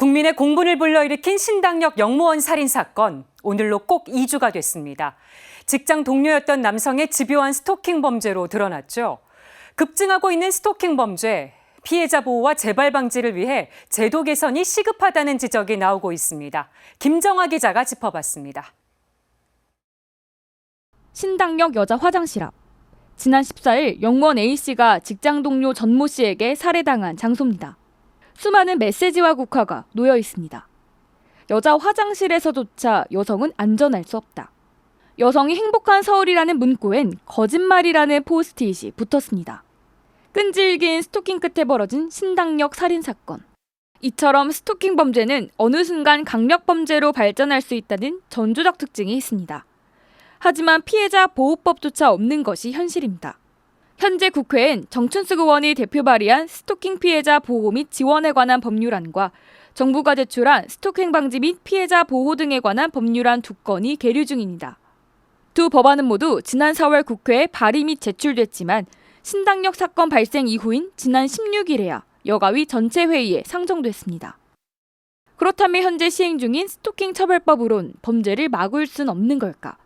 국민의 공분을 불러일으킨 신당역 영무원 살인 사건, 오늘로 꼭 2주가 됐습니다. 직장 동료였던 남성의 집요한 스토킹 범죄로 드러났죠. 급증하고 있는 스토킹 범죄, 피해자 보호와 재발 방지를 위해 제도 개선이 시급하다는 지적이 나오고 있습니다. 김정아 기자가 짚어봤습니다. 신당역 여자 화장실 앞. 지난 14일 영무원 A씨가 직장 동료 전모 씨에게 살해당한 장소입니다. 수많은 메시지와 국화가 놓여 있습니다. 여자 화장실에서조차 여성은 안전할 수 없다. 여성이 행복한 서울이라는 문구엔 거짓말이라는 포스트잇이 붙었습니다. 끈질긴 스토킹 끝에 벌어진 신당역 살인 사건. 이처럼 스토킹 범죄는 어느 순간 강력 범죄로 발전할 수 있다는 전조적 특징이 있습니다. 하지만 피해자 보호법조차 없는 것이 현실입니다. 현재 국회엔 정춘숙 의원이 대표 발의한 스토킹 피해자 보호 및 지원에 관한 법률안과 정부가 제출한 스토킹 방지 및 피해자 보호 등에 관한 법률안 2건이 계류 중입니다. 두 법안은 모두 지난 4월 국회에 발의 및 제출됐지만 신당역 사건 발생 이후인 지난 16일에야 여가위 전체 회의에 상정됐습니다. 그렇다면 현재 시행 중인 스토킹 처벌법으론 범죄를 막을 순 없는 걸까?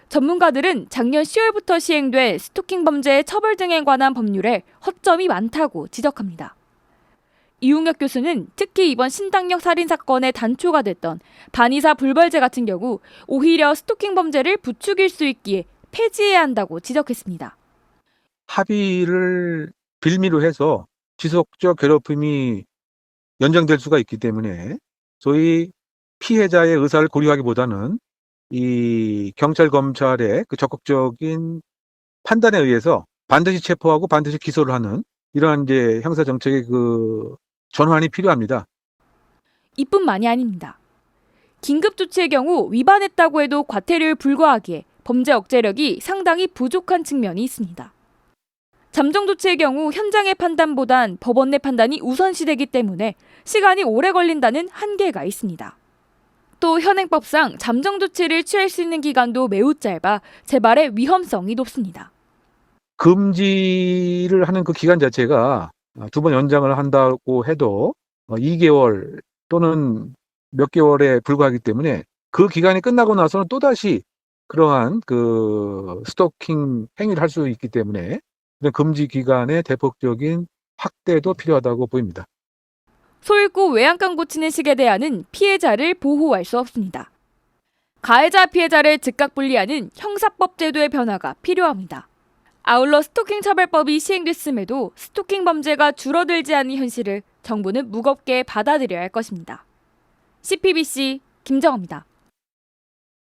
전문가들은 작년 10월부터 시행된 스토킹 범죄의 처벌 등에 관한 법률에 허점이 많다고 지적합니다. 이웅혁 교수는 특히 이번 신당역 살인 사건의 단초가 됐던 반의사 불벌죄 같은 경우 오히려 스토킹 범죄를 부추길 수 있기에 폐지해야 한다고 지적했습니다. 합의를 빌미로 해서 지속적 괴롭힘이 연장될 수가 있기 때문에 소위 피해자의 의사를 고려하기보다는 이 경찰 검찰의 그 적극적인 판단에 의해서 반드시 체포하고 반드시 기소를 하는 이러한 이제 형사 정책의 그 전환이 필요합니다. 이뿐만이 아닙니다. 긴급 조치의 경우 위반했다고 해도 과태료에 불과하기에 범죄 억제력이 상당히 부족한 측면이 있습니다. 잠정 조치의 경우 현장의 판단보단 법원 내 판단이 우선시되기 때문에 시간이 오래 걸린다는 한계가 있습니다. 또 현행법상 잠정 조치를 취할 수 있는 기간도 매우 짧아 재발의 위험성이 높습니다. 금지를 하는 그 기간 자체가 2번 연장을 한다고 해도 2개월 또는 몇 개월에 불과하기 때문에 그 기간이 끝나고 나서는 또다시 그러한 그 스토킹 행위를 할 수 있기 때문에 금지 기간의 대폭적인 확대도 필요하다고 보입니다. 소잃고 외양간 고치는 식에 대한은 피해자를 보호할 수 없습니다. 가해자 피해자를 즉각 분리하는 형사법 제도의 변화가 필요합니다. 아울러 스토킹 처벌법이 시행됐음에도 스토킹 범죄가 줄어들지 않는 현실을 정부는 무겁게 받아들여야 할 것입니다. CPBC 김정아입니다.